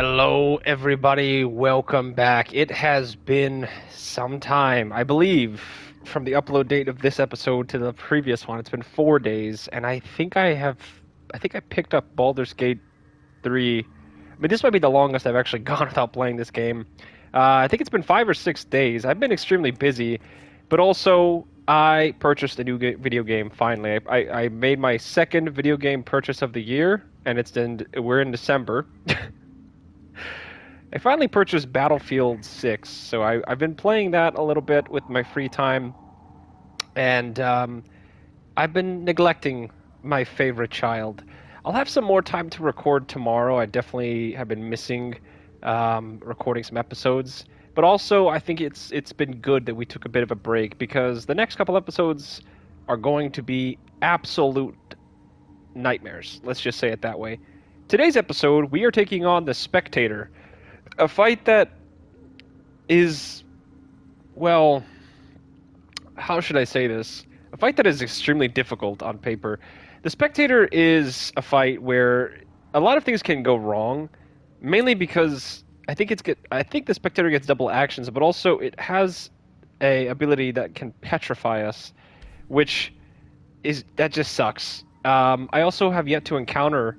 Hello, everybody. Welcome back. It has been some time, I believe, from the upload date of this episode to the previous one. It's been 4 days, and I think I picked up Baldur's Gate 3. I mean, this might be the longest I've actually gone without playing this game. I think it's been 5 or 6 days. I've been extremely busy, but also I purchased a new video game finally. I made my second video game purchase of the year, and we're in December. I finally purchased Battlefield 6, so I've been playing that a little bit with my free time, and I've been neglecting my favorite child. I'll have some more time to record tomorrow. I definitely have been missing recording some episodes, but also I think it's been good that we took a bit of a break because the next couple episodes are going to be absolute nightmares. Let's just say it that way. Today's episode, we are taking on the Spectator, a fight that is, well, how should I say this? A fight that is extremely difficult on paper. The Spectator is a fight where a lot of things can go wrong, mainly because I think the Spectator gets double actions, but also it has a ability that can petrify us, which that just sucks. I also have yet to encounter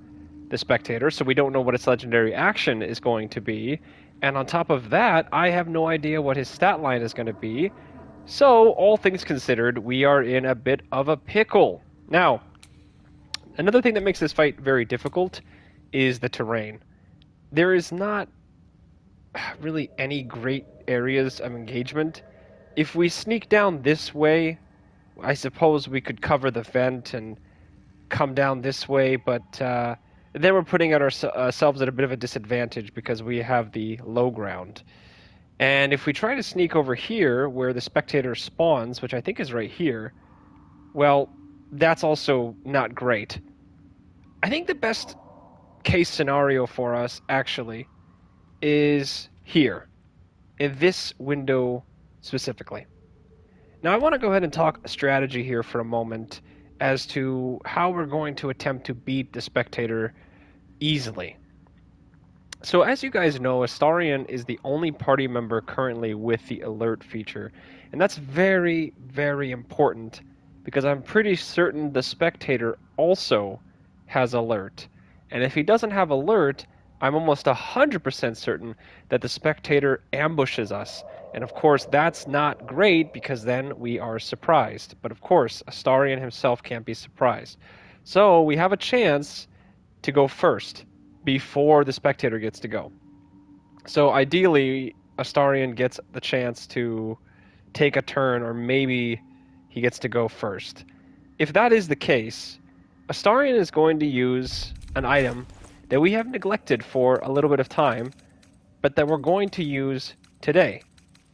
the Spectator, so we don't know what its legendary action is going to be. And on top of that, I have no idea what his stat line is going to be. So, all things considered, we are in a bit of a pickle. Now, another thing that makes this fight very difficult is the terrain. There is not really any great areas of engagement. If we sneak down this way, I suppose we could cover the vent and come down this way, but then we're putting ourselves at a bit of a disadvantage because we have the low ground. And if we try to sneak over here where the Spectator spawns, which I think is right here, well, that's also not great. I think the best case scenario for us, actually, is here, in this window specifically. Now, I want to go ahead and talk strategy here for a moment as to how we're going to attempt to beat the Spectator easily. So as you guys know, Astarion is the only party member currently with the alert feature, and that's very, very important because I'm pretty certain the Spectator also has alert. And if he doesn't have alert, I'm almost 100% certain that the Spectator ambushes us. And of course, that's not great because then we are surprised. But of course, Astarion himself can't be surprised. So we have a chance to go first before the Spectator gets to go. So ideally, Astarion gets the chance to take a turn, or maybe he gets to go first. If that is the case, Astarion is going to use an item that we have neglected for a little bit of time, but that we're going to use today.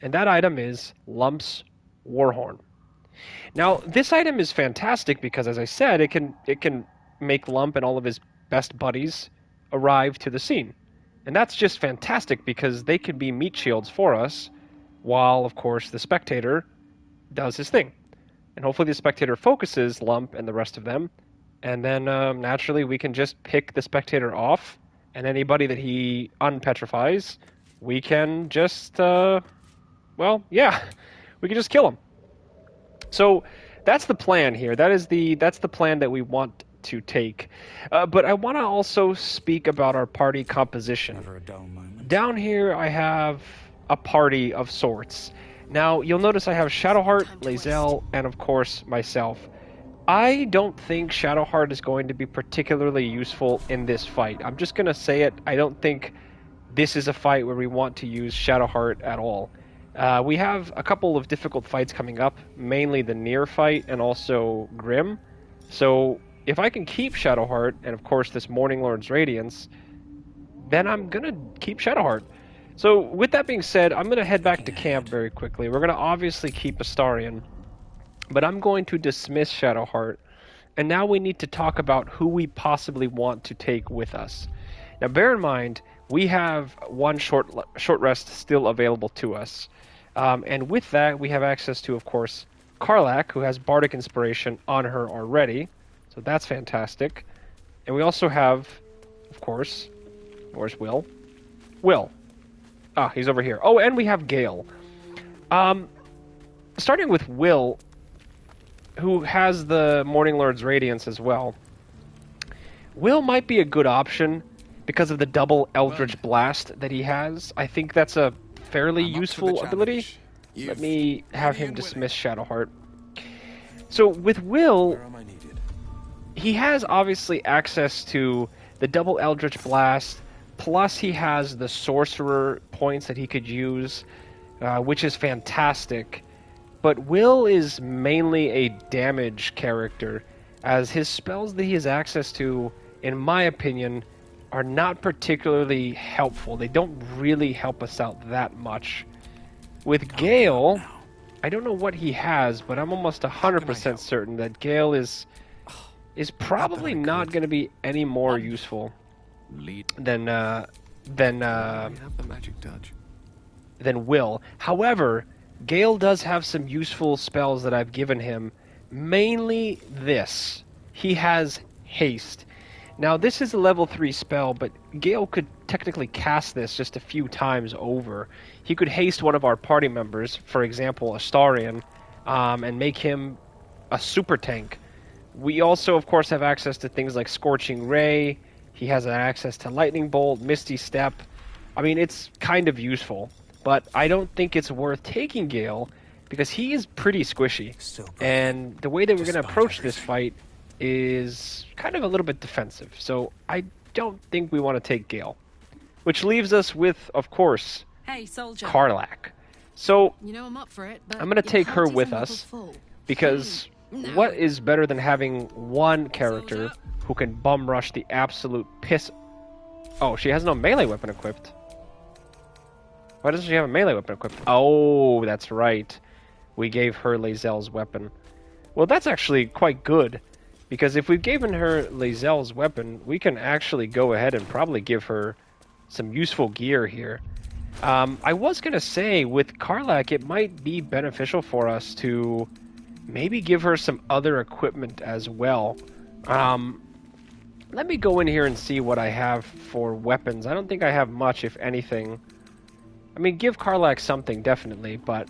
And that item is Lump's Warhorn. Now, this item is fantastic because, as I said, it can make Lump and all of his best buddies arrive to the scene. And that's just fantastic because they can be meat shields for us, while, of course, the Spectator does his thing. And hopefully the Spectator focuses Lump and the rest of them, and then naturally we can just pick the Spectator off, and anybody that he unpetrifies, we can just, well, yeah, we can just kill him. So that's the plan here. That's the plan that we want to take. But I want to also speak about our party composition. Never a dull moment. Down here I have a party of sorts. Now, you'll notice I have Shadowheart, Lae'zel, and of course myself. I don't think Shadowheart is going to be particularly useful in this fight. I'm just going to say it. I don't think this is a fight where we want to use Shadowheart at all. We have a couple of difficult fights coming up, mainly the Near fight and also Grim. So if I can keep Shadowheart, and of course this Morning Lord's Radiance, then I'm going to keep Shadowheart. So with that being said, I'm going to head back to camp very quickly. We're going to obviously keep Astarion, but I'm going to dismiss Shadowheart. And now we need to talk about who we possibly want to take with us. Now bear in mind, we have one short rest still available to us. And with that, we have access to, of course, Karlach, who has Bardic Inspiration on her already. So that's fantastic. And we also have, of course, where's Will? Will. Ah, he's over here. Oh, and we have Gale. Um, Starting with Will, who has the Morning Lord's Radiance as well. Will might be a good option because of the double Eldritch Blast that he has. I think that's a fairly useful ability. Let me have him dismiss Shadowheart. So with Will, he has obviously access to the double Eldritch Blast, plus he has the Sorcerer points that he could use, which is fantastic. But Will is mainly a damage character, as his spells that he has access to, in my opinion, are not particularly helpful. They don't really help us out that much. With Gale, I don't know what he has, but I'm almost 100% certain that Gale is probably not going to be any more useful than Will. However, Gale does have some useful spells that I've given him. Mainly this. He has haste. Now, this is a level 3 spell, but Gale could technically cast this just a few times over. He could haste one of our party members, for example, Astarion, and make him a super tank. We also, of course, have access to things like Scorching Ray. He has access to Lightning Bolt, Misty Step. I mean, it's kind of useful, but I don't think it's worth taking Gale because he is pretty squishy. And the way that we're going to approach this fight is kind of a little bit defensive. So I don't think we want to take Gale. Which leaves us with, of course, Karlach. So I'm up for it, but I'm going to take her with us because what is better than having one character who can bum rush the absolute piss... Oh, she has no melee weapon equipped. Why doesn't she have a melee weapon equipped? Oh, that's right. We gave her Lae'zel's weapon. Well, that's actually quite good. Because if we've given her Lae'zel's weapon, we can actually go ahead and probably give her some useful gear here. I was going to say, with Karlach, it might be beneficial for us to maybe give her some other equipment as well. Let me go in here and see what I have for weapons. I don't think I have much, if anything. I mean, give Karlach something, definitely, but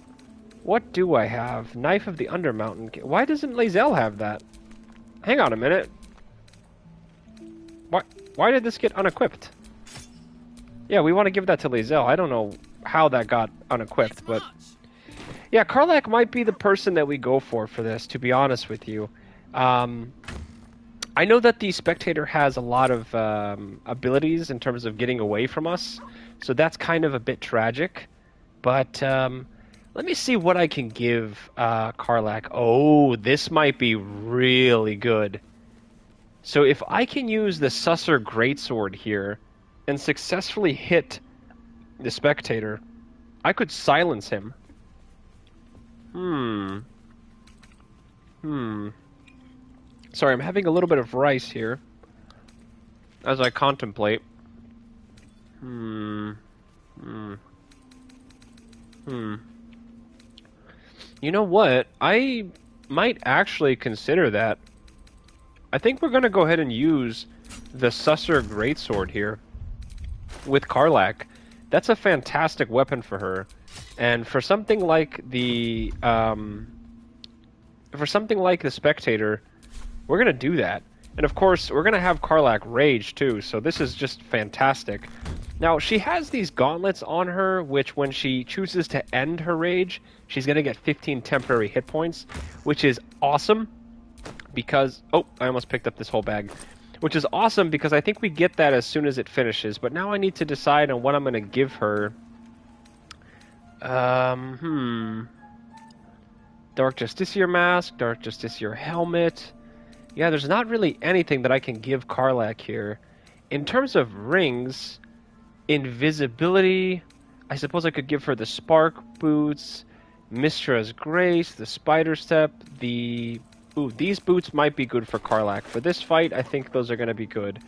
what do I have? Knife of the Undermountain. Why doesn't Lae'zel have that? Hang on a minute. Why did this get unequipped? Yeah, we want to give that to Lae'zel. I don't know how that got unequipped, but... Yeah, Karlach might be the person that we go for this, to be honest with you. I know that the Spectator has a lot of abilities in terms of getting away from us, so that's kind of a bit tragic. But let me see what I can give Karlach. Oh, this might be really good. So if I can use the Susser Greatsword here and successfully hit the Spectator, I could silence him. Sorry, I'm having a little bit of rice here as I contemplate. You know what? I might actually consider that. I think we're going to go ahead and use the Susser Greatsword here with Karlach. That's a fantastic weapon for her. And for something like the Spectator, we're going to do that. And of course, we're going to have Karlach rage too, so this is just fantastic. Now, she has these gauntlets on her, which when she chooses to end her rage, she's going to get 15 temporary hit points, which is awesome because... Oh, I almost picked up this whole bag. Which is awesome because I think we get that as soon as it finishes, but now I need to decide on what I'm going to give her. Dark Justiciar Mask, Dark Justiciar Helmet. Yeah, there's not really anything that I can give Karlach here. In terms of rings, invisibility, I suppose I could give her the Spark Boots, Mistra's Grace, the Spider Step, the... Ooh, these boots might be good for Karlach. For this fight, I think those are going to be good.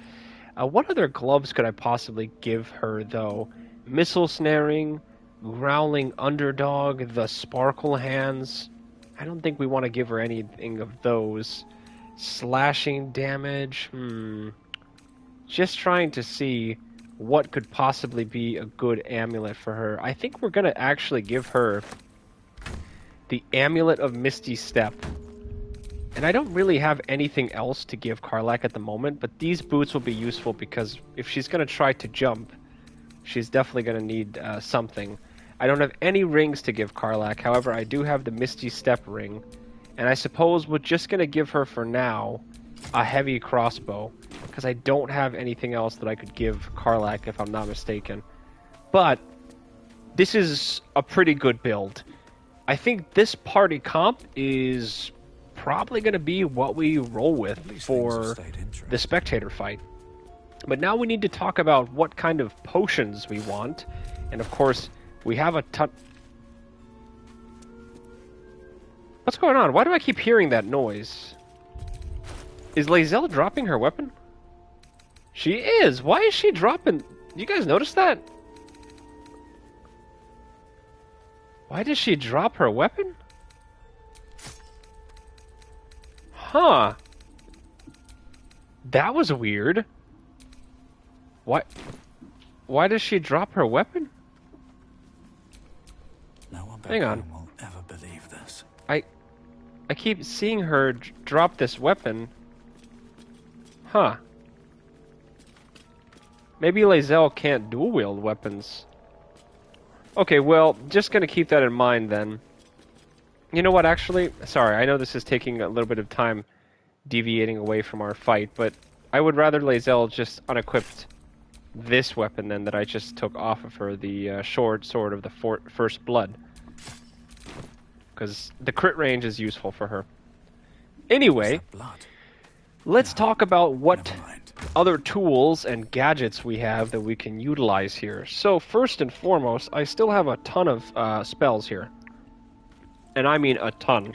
What other gloves could I possibly give her, though? Missile Snaring, Growling Underdog, the Sparkle Hands. I don't think we want to give her anything of those. Slashing damage. Just trying to see what could possibly be a good amulet for her. I think we're going to actually give her the Amulet of Misty Step. And I don't really have anything else to give Karlach at the moment, but these boots will be useful because if she's going to try to jump, she's definitely going to need something. I don't have any rings to give Karlach, however, I do have the Misty Step ring. And I suppose we're just going to give her, for now, a heavy crossbow, because I don't have anything else that I could give Karlach, if I'm not mistaken. But this is a pretty good build. I think this party comp is probably going to be what we roll with for the Spectator fight. But now we need to talk about what kind of potions we want. And of course, we have a ton... What's going on? Why do I keep hearing that noise? Is Lae'zel dropping her weapon? She is! Why is she dropping... You guys notice that? Why does she drop her weapon? Huh. That was weird. Why does she drop her weapon? No one Hang on. will ever believe this. I keep seeing her drop this weapon. Huh. Maybe Lae'zel can't dual wield weapons. Okay, well, just gonna keep that in mind then. You know what, actually? Sorry, I know this is taking a little bit of time deviating away from our fight, but I would rather Lae'zel just unequipped this weapon then that I just took off of her, the short sword of the First Blood. Because the crit range is useful for her. Anyway, let's talk about what other tools and gadgets we have that we can utilize here. So first and foremost, I still have a ton of spells here. And I mean a ton.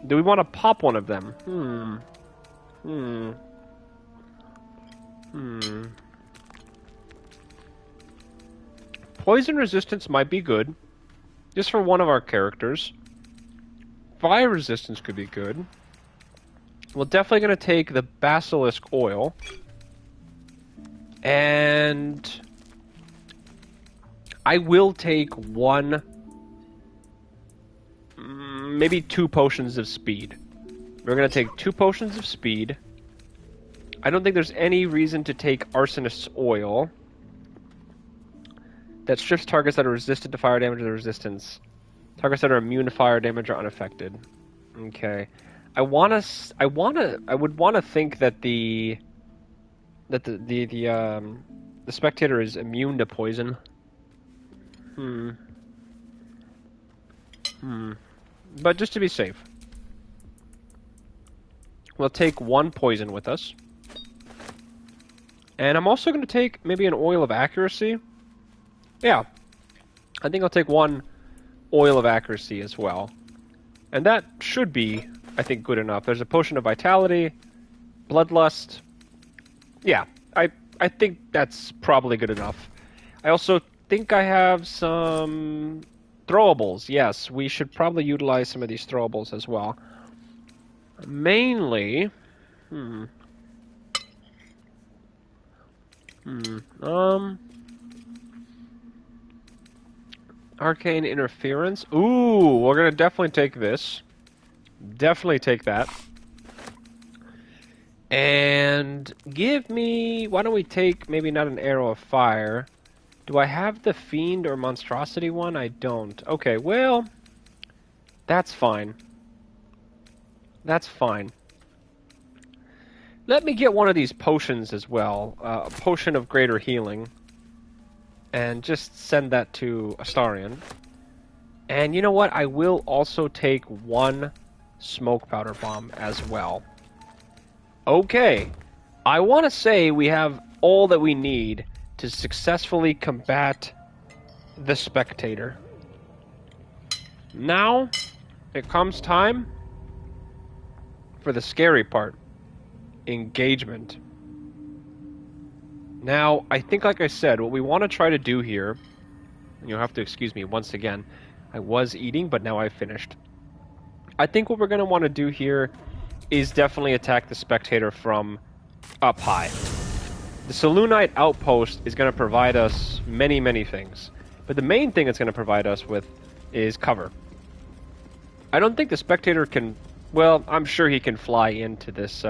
Do we want to pop one of them? Poison resistance might be good. Just for one of our characters. Fire resistance could be good. We're definitely going to take the Basilisk Oil. And I will take one, maybe 2 potions of speed. We're going to take 2 potions of speed. I don't think there's any reason to take Arsonist's Oil. That strips targets that are resistant to fire damage or resistance. Targets that are immune to fire damage are unaffected. Okay. I would want to think that the Spectator is immune to poison. But just to be safe, we'll take 1 poison with us. And I'm also going to take maybe an Oil of Accuracy. Yeah, I think I'll take 1 Oil of Accuracy as well. And that should be, I think, good enough. There's a Potion of Vitality, Bloodlust. Yeah, I think that's probably good enough. I also think I have some throwables. Yes, we should probably utilize some of these throwables as well. Mainly... Arcane Interference. Ooh, we're gonna definitely take this. Definitely take that. And give me... Why don't we take maybe not an Arrow of Fire. Do I have the Fiend or Monstrosity one? I don't. Okay, well... That's fine. That's fine. Let me get one of these potions as well. A Potion of Greater Healing. And just send that to Astarion. And you know what? I will also take 1 Smoke Powder Bomb as well. Okay. I want to say we have all that we need to successfully combat the Spectator. Now, it comes time for the scary part. Engagement. Now, I think, like I said, what we want to try to do here, and you'll have to excuse me once again, I was eating, but now I've finished. I think what we're going to want to do here is definitely attack the Spectator from up high. The Selûnite outpost is going to provide us many, many things. But the main thing it's going to provide us with is cover. I don't think the Spectator can... Well, I'm sure he can fly into this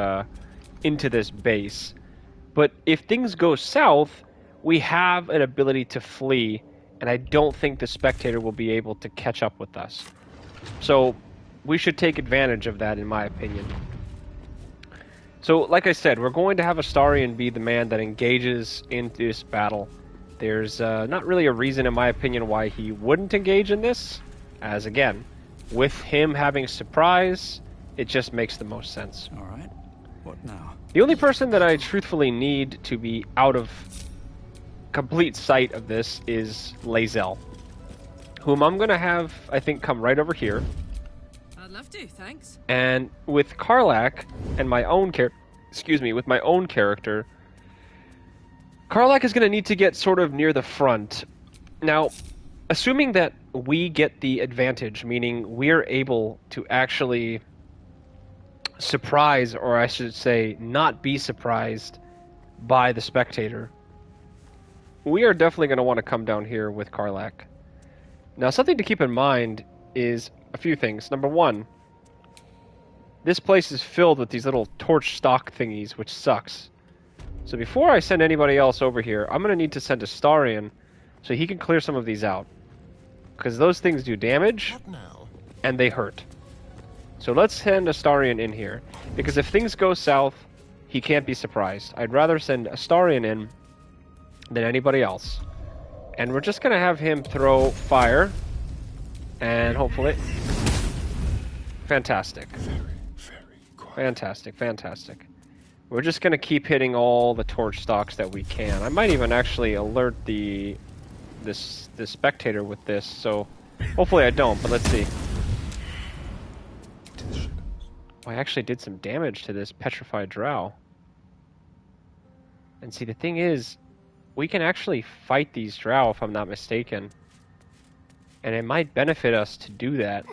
base. But if things go south, we have an ability to flee, and I don't think the Spectator will be able to catch up with us. So we should take advantage of that, in my opinion. So, like I said, we're going to have Astarion be the man that engages in this battle. There's not really a reason, in my opinion, why he wouldn't engage in this, as, again, with him having surprise, it just makes the most sense. All right. What now? The only person that I truthfully need to be out of complete sight of this is Lae'zel, whom I'm going to have, I think, come right over here. I'd love to, thanks. And with Karlach and my own with my own character, Karlach is going to need to get sort of near the front. Now, assuming that we get the advantage, meaning we're able to actually surprise, or I should say, not be surprised by the Spectator, we are definitely going to want to come down here with Karlach. Now, something to keep in mind is a few things. Number one, this place is filled with these little torch stock thingies, which sucks. So before I send anybody else over here, I'm going to need to send Astarion so he can clear some of these out. Because those things do damage, and they hurt. So let's send Astarion in here. Because if things go south, he can't be surprised. I'd rather send Astarion in than anybody else. And we're just going to have him throw fire. And hopefully... Fantastic. Fantastic, fantastic. We're just going to keep hitting all the torch stocks that we can. I might even actually alert the Spectator with this, so hopefully I don't, but let's see. Oh, I actually did some damage to this petrified drow. And see, the thing is, we can actually fight these drow if I'm not mistaken. And it might benefit us to do that.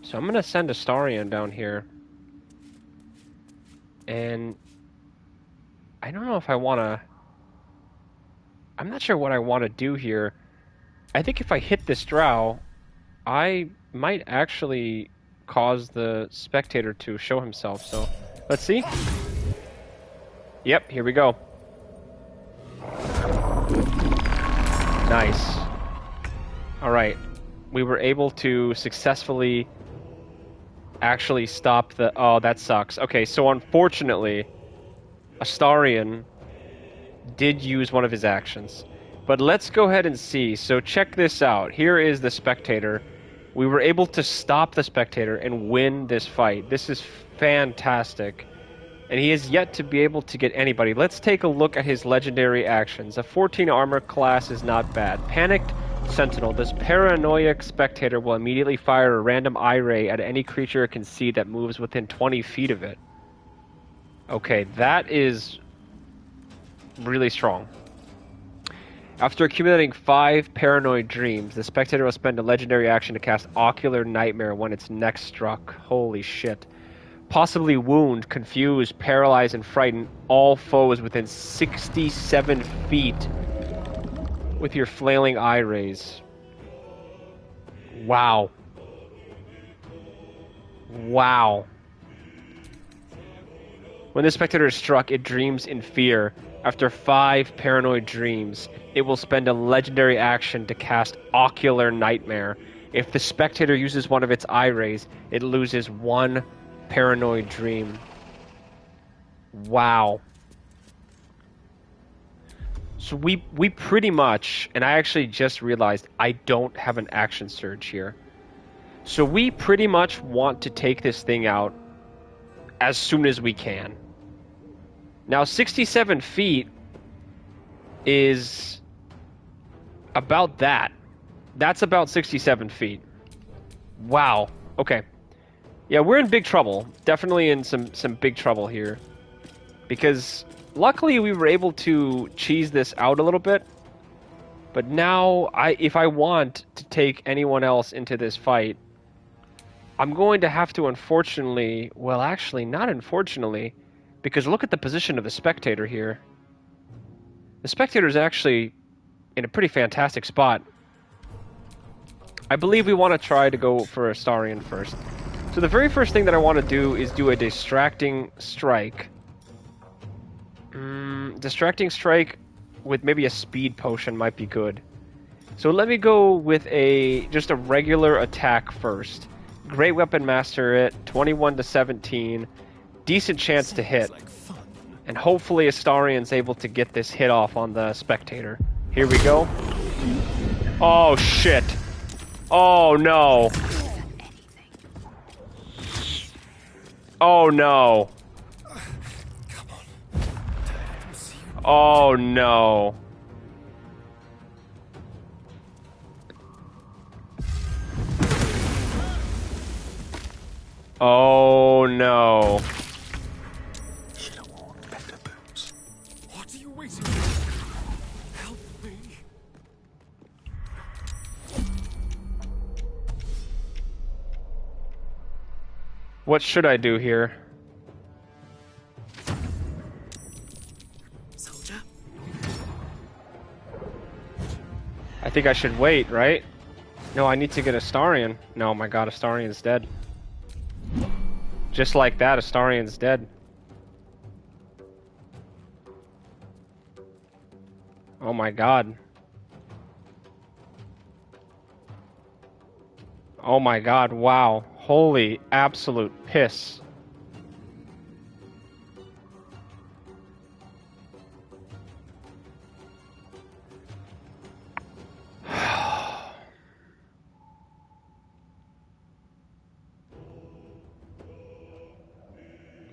So I'm going to send Astarion down here. And I don't know if I want to... I'm not sure what I want to do here. I think if I hit this drow, I might actually cause the Spectator to show himself. So let's see. Yep, here we go. Nice. Alright. We were able to successfully actually stop the... Oh, that sucks. Okay, so unfortunately, Astarion did use one of his actions. But let's go ahead and see. So check this out. Here is the Spectator. We were able to stop the Spectator and win this fight. This is fantastic. And he is yet to be able to get anybody. Let's take a look at his legendary actions. A 14 armor class is not bad. Panicked Sentinel. This paranoiac Spectator will immediately fire a random eye ray at any creature it can see that moves within 20 feet of it. Okay, that is really strong. After accumulating 5 paranoid dreams, the Spectator will spend a legendary action to cast Ocular Nightmare when it's next struck. Holy shit. Possibly wound, confuse, paralyze, and frighten all foes within 67 feet with your flailing eye rays. Wow. Wow. When the Spectator is struck, it dreams in fear. After 5 paranoid dreams, it will spend a legendary action to cast Ocular Nightmare. If the Spectator uses one of its eye rays, it loses 1 paranoid dream. Wow. So we pretty much, and I actually just realized I don't have an action surge here. So we pretty much want to take this thing out as soon as we can. Now 67 feet is about that. That's about 67 feet. Wow. Okay. Yeah, we're in big trouble. Definitely in some big trouble here. Because luckily we were able to cheese this out a little bit. But now, if I want to take anyone else into this fight, I'm going to have to unfortunately... Well, actually, not unfortunately. Because look at the position of the Spectator here. The Spectator is actually in a pretty fantastic spot. I believe we want to try to go for Astarion first. So the very first thing that I want to do is do a distracting strike. Distracting strike with maybe a speed potion might be good. So let me go with just a regular attack first. Great Weapon Master it, 21 to 17. Decent chance to hit. And hopefully Astarion's able to get this hit off on the Spectator. Here we go. Oh shit. Oh no. Oh no. Oh no. Oh no. Should have worn better boots. What are you waiting for? Help me. What should I do here? Soldier. I think I should wait, right? No, I need to get Astarion. No, my god, Astarion's dead. Just like that, Astarion's dead. Oh my god. Oh my god, wow. Holy absolute piss.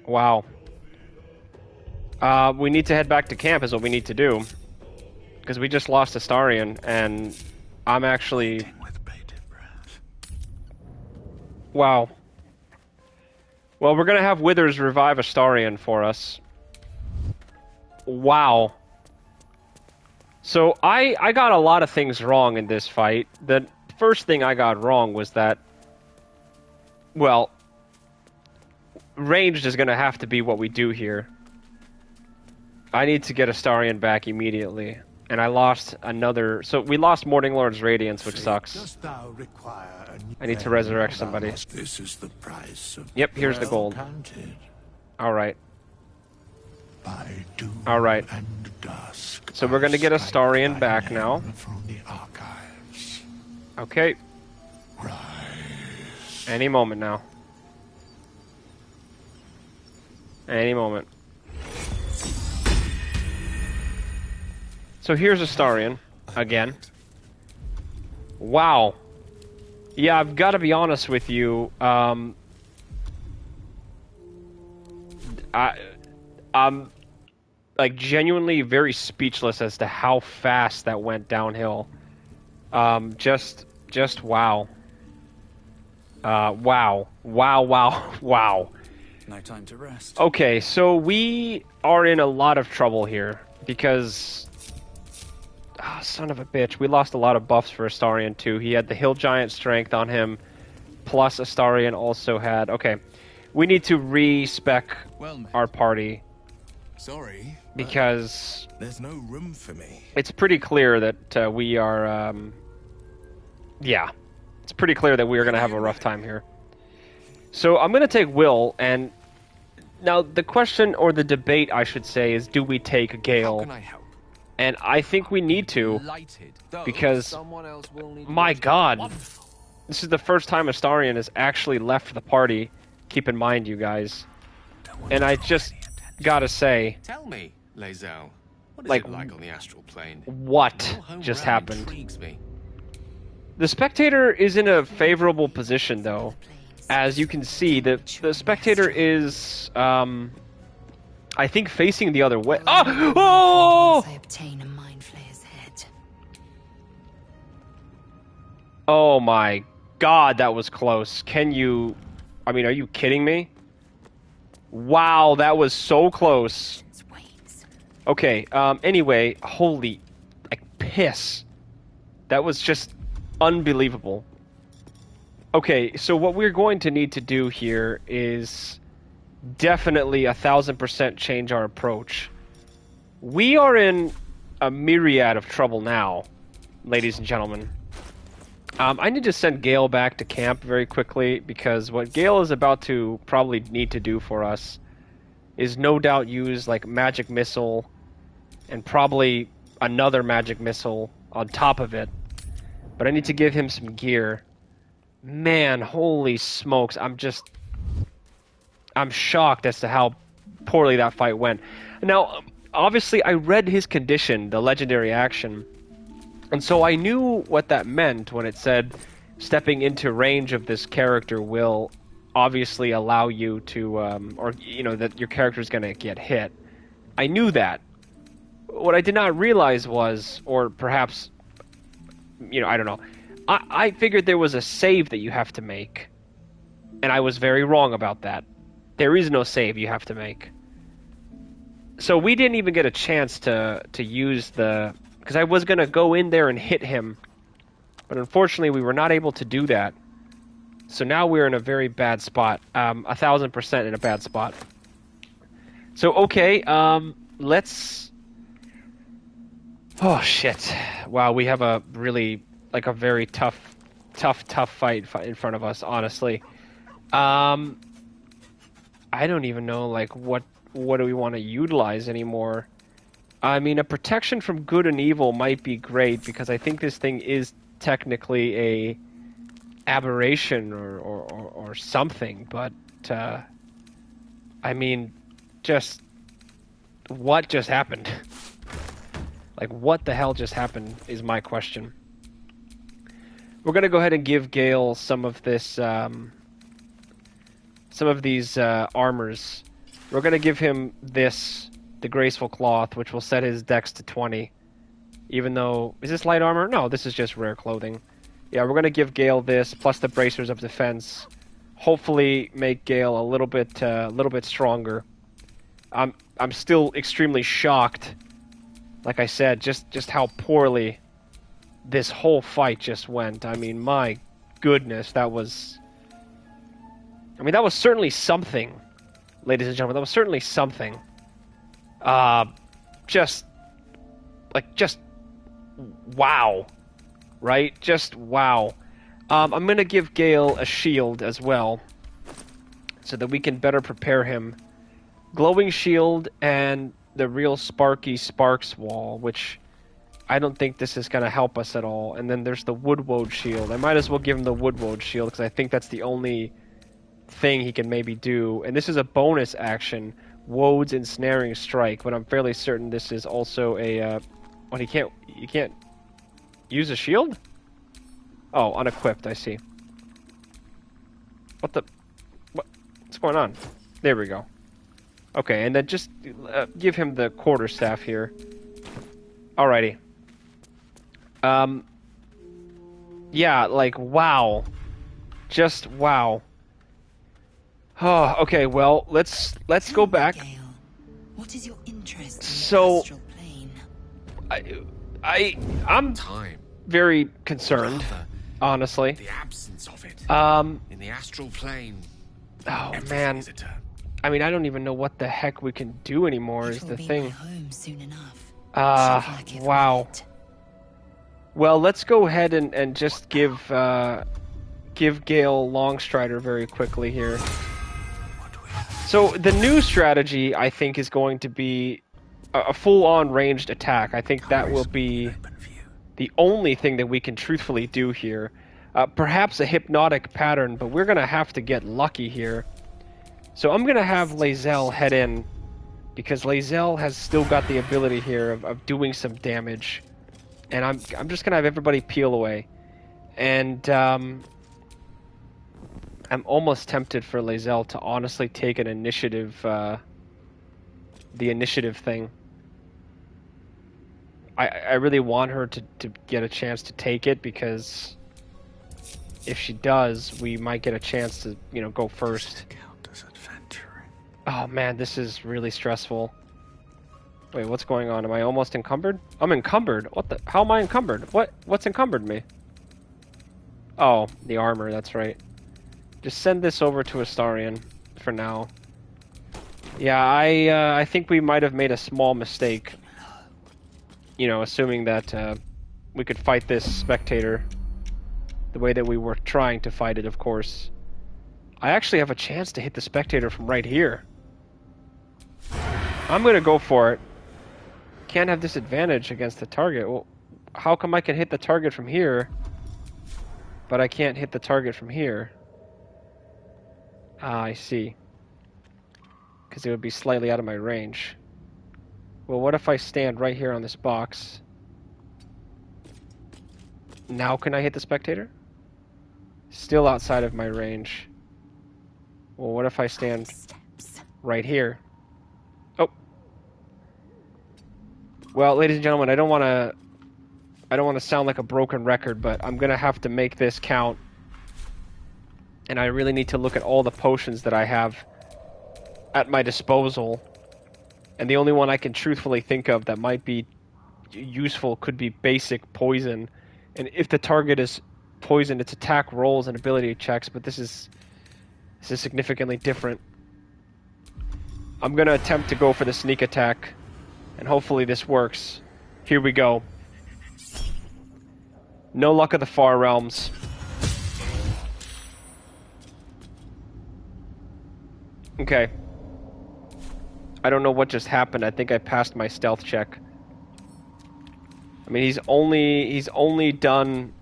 Wow. We need to head back to camp is what we need to do. Because we just lost Astarion, and I'm actually... Wow. Well, we're gonna have Withers revive Astarion for us. Wow. So, I got a lot of things wrong in this fight. The first thing I got wrong was that... Well... Ranged is gonna have to be what we do here. I need to get Astarion back immediately. And I lost another... So, we lost Morning Lord's Radiance, which sucks. I need to resurrect somebody. This is the price of Yep, here's the gold. Alright. Alright. So we're gonna get Astarion back now. Okay. Any moment now. Any moment. So here's Astarion. Again. Wow. Yeah, I've got to be honest with you. I'm like genuinely very speechless as to how fast that went downhill. Just wow. Wow. Wow, wow, wow. No time to rest. Okay, so we are in a lot of trouble here because son of a bitch, we lost a lot of buffs for Astarion too. He had the Hill Giant strength on him, plus Astarion also had... Okay, we need to re-spec our party. Sorry, because there's no room for me. It's pretty clear that we are... yeah, it's pretty clear that we are going to have a rough time here. So I'm going to take Will, and now the question, or the debate I should say, is do we take Gale? How can I help? And I think we need to, because, my god, this is the first time Astarion has actually left the party, keep in mind, you guys. And I just gotta say... Tell me, Lae'zel, what is like, it like on the astral plane? What just happened? The Spectator is in a favorable position, though. As you can see, the Spectator is, I think facing the other way. Oh! Oh! I obtain a mind flayer's head. Oh my god, that was close. Can you... I mean, are you kidding me? Wow, that was so close. Okay, anyway, holy... like, piss. That was just unbelievable. Okay, so what we're going to need to do here is definitely 1000% change our approach. We are in a myriad of trouble now, ladies and gentlemen. I need to send Gale back to camp very quickly, because what Gale is about to probably need to do for us is no doubt use like magic missile and probably another magic missile on top of it. But I need to give him some gear. Man, holy smokes, I'm shocked as to how poorly that fight went. Now, obviously I read his condition, the legendary action, and so I knew what that meant when it said stepping into range of this character will obviously allow you to, or, you know, that your character is going to get hit. I knew that. What I did not realize was, or perhaps, you know, I don't know, I figured there was a save that you have to make, and I was very wrong about that. There is no save you have to make. So we didn't even get a chance to use the... Because I was going to go in there and hit him, but unfortunately we were not able to do that. So now we're in a very bad spot. 1,000% in a bad spot. So, okay, let's... Oh, shit. Wow, we have a really, like, a very tough fight in front of us, honestly. I don't even know, like, what do we want to utilize anymore? I mean, a protection from good and evil might be great, because I think this thing is technically a aberration or something, but, I mean, just... What just happened? Like, what the hell just happened is my question. We're gonna go ahead and give Gale some of this, some of these armors. We're gonna give him this, the Graceful Cloth, which will set his dex to 20. Even though, is this light armor? No, this is just rare clothing. Yeah, we're gonna give Gale this, plus the Bracers of Defense. Hopefully make Gale a little bit stronger. I'm still extremely shocked. Like I said, just how poorly this whole fight just went. I mean, my goodness, that was... I mean, that was certainly something, ladies and gentlemen. That was certainly something. Just wow. Right? Just wow. I'm going to give Gale a shield as well, so that we can better prepare him. Glowing shield and the real sparky sparks wall, which I don't think this is going to help us at all. And then there's the woodwode shield. I might as well give him the woodwode shield, because I think that's the only thing he can maybe do. And this is a bonus action, Wode's Ensnaring Strike, but I'm fairly certain this is also a... What, he can't use a shield? Oh, unequipped, I see. What's going on? There we go. Okay, and then just give him the quarterstaff here. Alrighty. Yeah, like, wow. Just wow. Oh, okay, well, let's go back. Gale, what is your interest in So, the astral plane? I'm Time. very concerned, Rather, honestly. the absence of it. In the astral plane, Oh everything man. is eternal. I mean, I don't even know what the heck we can do anymore, is It will the be thing. my home soon enough. Shivakith Wow. will it. Well, let's go ahead and just give Gale Longstrider very quickly here. So the new strategy, I think, is going to be a full-on ranged attack. I think that will be the only thing that we can truthfully do here. Perhaps a hypnotic pattern, but we're going to have to get lucky here. So I'm going to have Lae'zel head in, because Lae'zel has still got the ability here of doing some damage. And I'm just going to have everybody peel away. And I'm almost tempted for Lae'zel to honestly take an initiative, the initiative thing. I really want her to get a chance to take it, because if she does, we might get a chance to, you know, go first. Oh man, this is really stressful. Wait, what's going on? Am I almost encumbered? I'm encumbered? What the? How am I encumbered? What's encumbered me? Oh, the armor, that's right. Just send this over to Astarion for now. Yeah, I think we might have made a small mistake. you know, assuming that we could fight this Spectator the way that we were trying to fight it, of course. I actually have a chance to hit the Spectator from right here. I'm gonna go for it. Can't have disadvantage against the target. Well, how come I can hit the target from here, but I can't hit the target from here? Ah, I see. Because it would be slightly out of my range. Well, what if I stand right here on this box? Now can I hit the Spectator? Still outside of my range. Well, what if I stand right here? Oh. Well, ladies and gentlemen, I don't want to sound like a broken record, but I'm going to have to make this count. And I really need to look at all the potions that I have at my disposal. And the only one I can truthfully think of that might be useful could be basic poison. And if the target is poisoned, its attack rolls and ability checks, but this is significantly different. I'm going to attempt to go for the sneak attack, and hopefully this works. Here we go. No luck of the Far Realms. Okay. I don't know what just happened. I think I passed my stealth check. I mean, he's only done...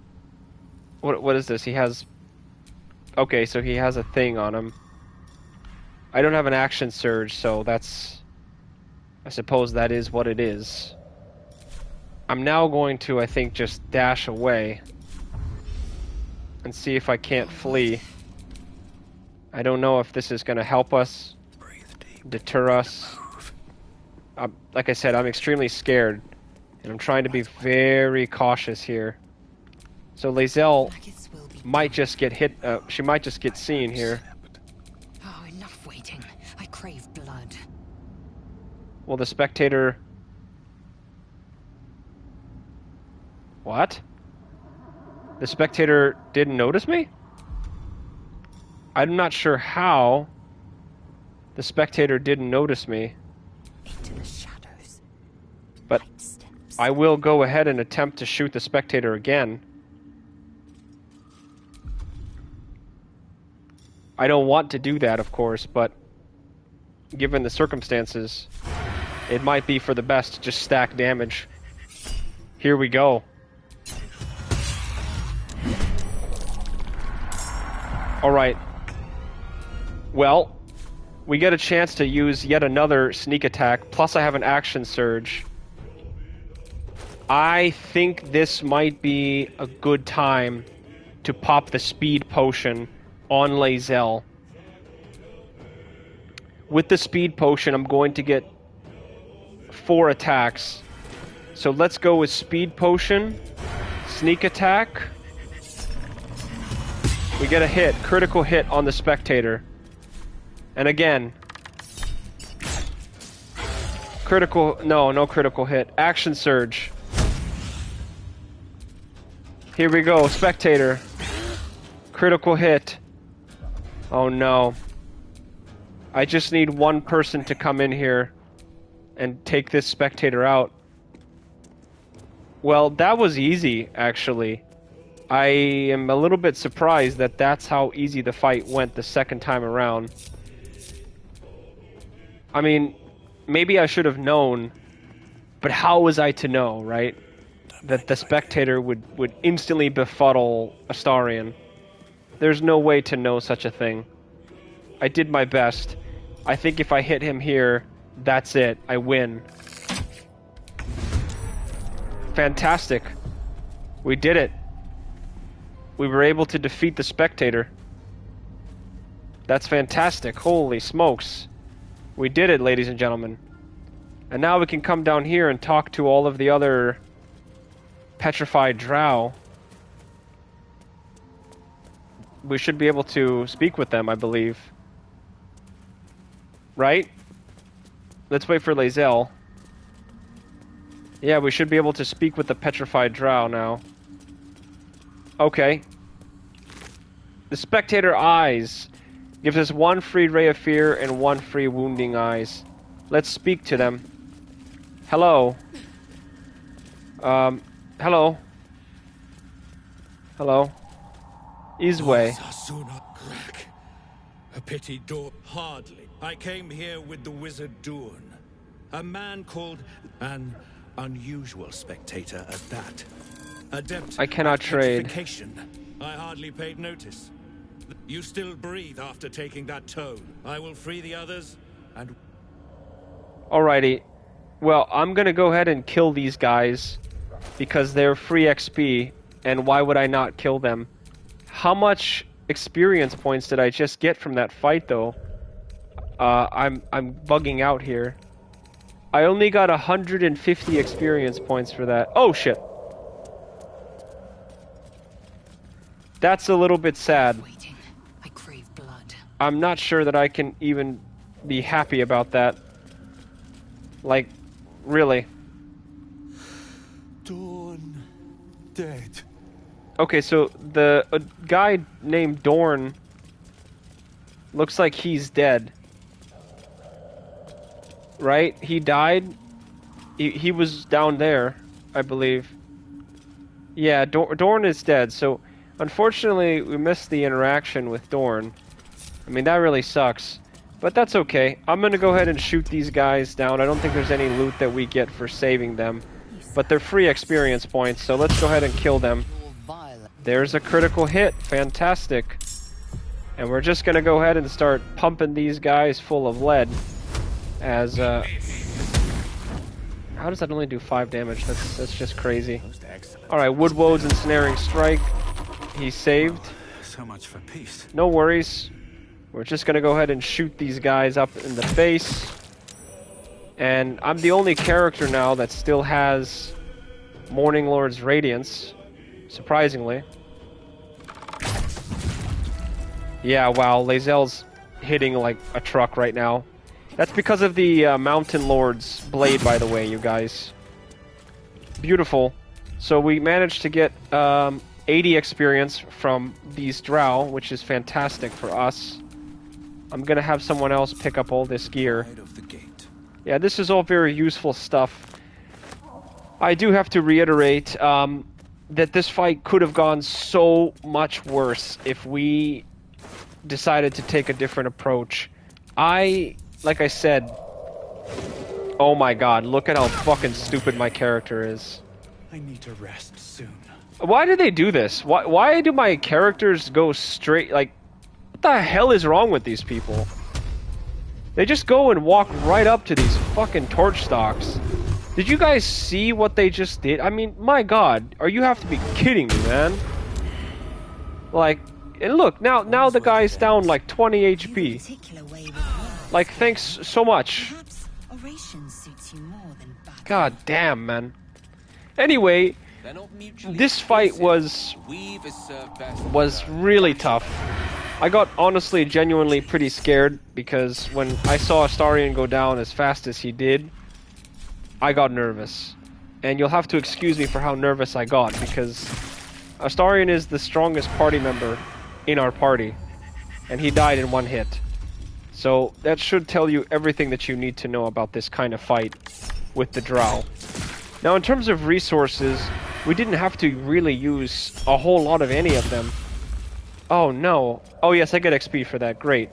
What is this? He has... Okay, so he has a thing on him. I don't have an action surge, so that's... I suppose that is what it is. I'm now going to, I think, just dash away. And see if I can't flee. I don't know if this is going to help us. Deter us. Like I said, I'm extremely scared. And I'm trying to be very cautious here. So Lae'zel might just get hit, she might just get seen here. Oh, enough waiting. I crave blood. Well, the Spectator... What? The Spectator didn't notice me? I'm not sure how the Spectator didn't notice me. Into the shadows. But I will go ahead and attempt to shoot the Spectator again. I don't want to do that, of course, but given the circumstances, it might be for the best to just stack damage. Here we go. Alright. Well, we get a chance to use yet another sneak attack, plus I have an action surge. I think this might be a good time to pop the speed potion on Lae'zel. With the speed potion, I'm going to get 4 attacks. So let's go with speed potion, sneak attack. We get a hit, critical hit on the Spectator. And again, critical, no critical hit. Action surge. Here we go, Spectator. Critical hit. Oh no. I just need one person to come in here and take this Spectator out. Well, that was easy, actually. I am a little bit surprised that that's how easy the fight went the second time around. I mean, maybe I should have known, but how was I to know, right? That the Spectator would instantly befuddle Astarion. There's no way to know such a thing. I did my best. I think if I hit him here, that's it. I win. Fantastic. We did it. We were able to defeat the Spectator. That's fantastic. Holy smokes. We did it, ladies and gentlemen. And now we can come down here and talk to all of the other petrified drow. We should be able to speak with them, I believe. Right? Let's wait for Lae'zel. Yeah, we should be able to speak with the petrified drow now. Okay. The Spectator Eyes gives us 1 free Ray of Fear and 1 free Wounding Eyes. Let's speak to them. Hello. Hello. Hello. Isway. Sasuna crack. A pity Dorn. Hardly. I came here with the wizard Dorn. A man called an unusual spectator at that. Adept I cannot at trade. petrification. I hardly paid notice. You still breathe after taking that tone. I will free the others and... Alrighty. Well, I'm gonna go ahead and kill these guys because they're free XP, and why would I not kill them? How much experience points did I just get from that fight, though? I'm bugging out here. I only got 150 experience points for that. Oh shit. That's a little bit sad. Waiting. I crave blood. I'm not sure that I can even be happy about that. Like, really. Dawn. Dead. Okay, so a guy named Dorn looks like he's dead. Right? He died? He was down there, I believe. Yeah, Dorn is dead, so unfortunately we missed the interaction with Dorn. I mean, that really sucks. But that's okay. I'm gonna go ahead and shoot these guys down. I don't think there's any loot that we get for saving them. But they're free experience points, so let's go ahead and kill them. There's a critical hit. Fantastic. And we're just gonna go ahead and start pumping these guys full of lead. As, how does that only do 5 damage? That's just crazy. Alright, Woodwode's ensnaring strike. He's saved. So much for peace. No worries. We're just gonna go ahead and shoot these guys up in the face. And I'm the only character now that still has Morning Lord's Radiance. Surprisingly. Yeah, wow, Lae'zel's hitting like a truck right now. That's because of the Mountain Lord's blade, by the way, you guys. Beautiful. So we managed to get 80 experience from these drow, which is fantastic for us. I'm gonna have someone else pick up all this gear. Yeah, this is all very useful stuff. I do have to reiterate that this fight could have gone so much worse if we decided to take a different approach. Like I said, oh my god, look at how fucking stupid my character is. I need to rest soon. Why do they do this? Why do my characters go straight, like, what the hell is wrong with these people? They just go and walk right up to these fucking torch stalks. Did you guys see what they just did? I mean, my god, you have to be kidding me, man. Like, and look, now the guy's down like 20 HP. Like, thanks so much. God damn, man. Anyway, this fight was really tough. I got honestly, genuinely pretty scared because when I saw Astarion go down as fast as he did, I got nervous. And you'll have to excuse me for how nervous I got because Astarion is the strongest party member in our party, and he died in one hit. So that should tell you everything that you need to know about this kind of fight with the drow. Now in terms of resources, we didn't have to really use a whole lot of any of them. Oh no. Oh yes, I get XP for that. Great.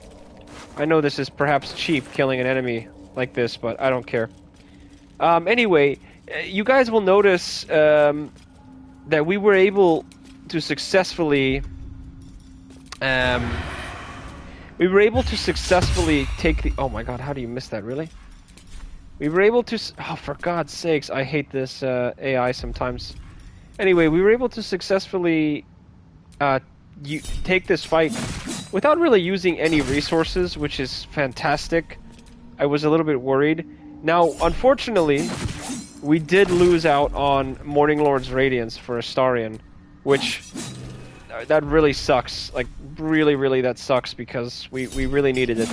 I know this is perhaps cheap, killing an enemy like this, but I don't care. Anyway, you guys will notice that we were able to successfully take the... Oh my god, how do you miss that, really? We were able to... Oh, for God's sakes, I hate this AI sometimes. Anyway, we were able to successfully take this fight without really using any resources, which is fantastic. I was a little bit worried. Now, unfortunately, we did lose out on Morning Lord's Radiance for Astarion, which... that really sucks. Like, really, that sucks because we really needed it.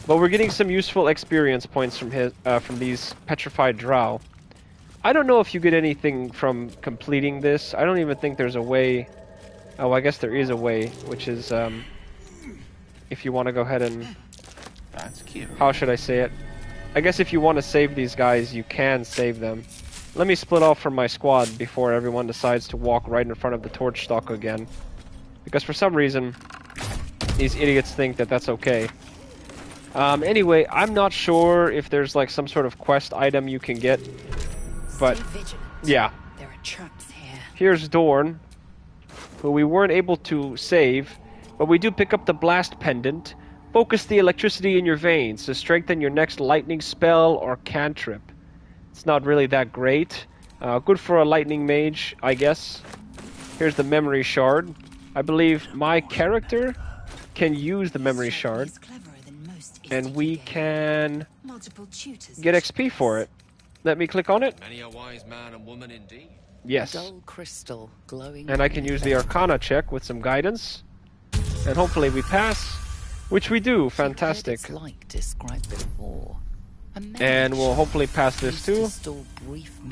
But we're getting some useful experience points from these petrified drow. I don't know if you get anything from completing this. I don't even think there's a way... Oh, I guess there is a way, which is, if you want to go ahead and... That's cute. How should I say it? I guess if you want to save these guys, you can save them. Let me split off from my squad before everyone decides to walk right in front of the torch stock again. Because for some reason, these idiots think that that's okay. Anyway, I'm not sure if there's like some sort of quest item you can get. But, yeah. There are traps here. Here's Dorn, who we weren't able to save, but we do pick up the blast pendant. Focus the electricity in your veins to strengthen your next lightning spell or cantrip. It's not really that great. Good for a lightning mage, I guess. Here's the memory shard. I believe my character can use the memory shard, and we can get XP for it. Let me click on it. Many a wise man and woman indeed. Yes. Dull crystal glowing. And I can use the Arcana check with some guidance. And hopefully we pass, which we do. Fantastic. And we'll hopefully pass this too.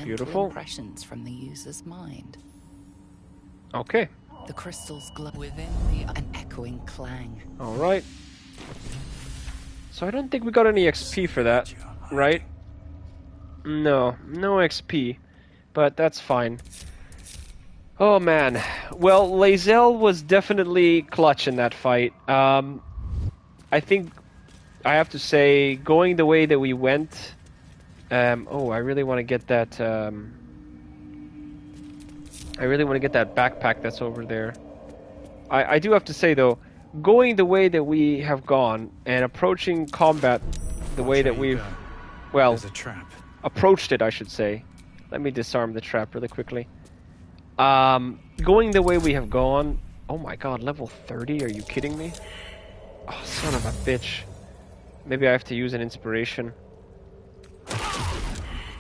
Beautiful. Impressions from the user's mind. Okay. The crystals glow within an echoing clang. All right. So I don't think we got any XP for that, right? No XP, but that's fine. Oh man. Well, Lae'zel was definitely clutch in that fight. I think I have to say, going the way that we went. Oh, I really want to get that. I really want to get that backpack that's over there. I do have to say though, going the way that we have gone and approaching combat the way that we've, well, there's a trap. Approached it, I should say. Let me disarm the trap really quickly. Going the way we have gone. Oh my god, level 30? Are you kidding me? Oh, son of a bitch. Maybe I have to use an inspiration.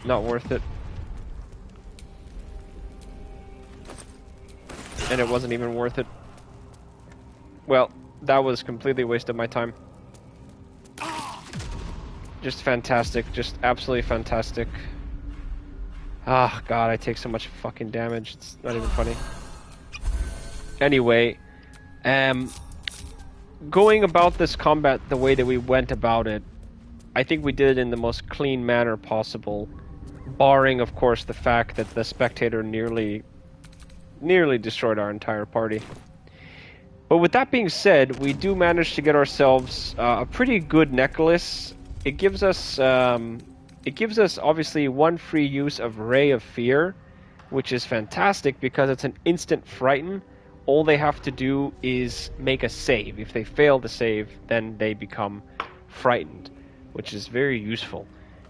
Not worth it. And it wasn't even worth it. Well, that was completely a waste of my time. Just fantastic. Just absolutely fantastic. Ah, god, I take so much fucking damage. It's not even funny. Anyway, going about this combat the way that we went about it, I think we did it in the most clean manner possible, barring, of course, the fact that the Spectator nearly destroyed our entire party. But with that being said, we do manage to get ourselves a pretty good necklace. It gives us obviously one free use of Ray of Fear, which is fantastic because it's an instant frighten. All they have to do is make a save. If they fail to save, then they become frightened, which is very useful.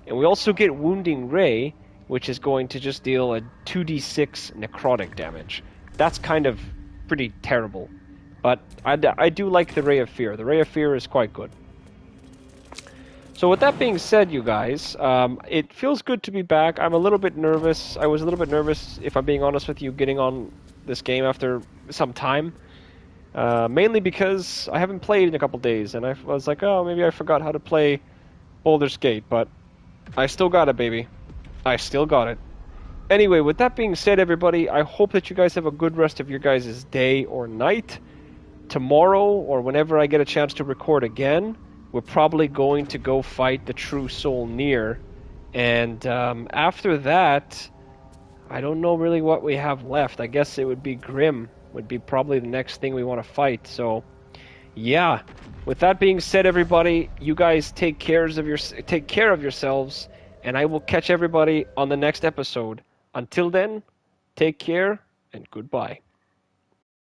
And we also get Wounding Ray, which is going to just deal a 2d6 necrotic damage. That's kind of pretty terrible. But I do like the Ray of Fear. The Ray of Fear is quite good. So with that being said, you guys, it feels good to be back. I'm a little bit nervous. I was a little bit nervous, if I'm being honest with you, getting on this game after some time. Mainly because I haven't played in a couple days, and I was like, oh, maybe I forgot how to play Baldur's Gate, but I still got it, baby. I still got it. Anyway, with that being said, everybody, I hope that you guys have a good rest of your guys' day or night. Tomorrow, or whenever I get a chance to record again, we're probably going to go fight the True Soul Near. And after that, I don't know really what we have left. I guess it would be Grim, would be probably the next thing we want to fight. So, yeah. With that being said, everybody, you guys take care of yourselves, and I will catch everybody on the next episode. Until then, take care and goodbye.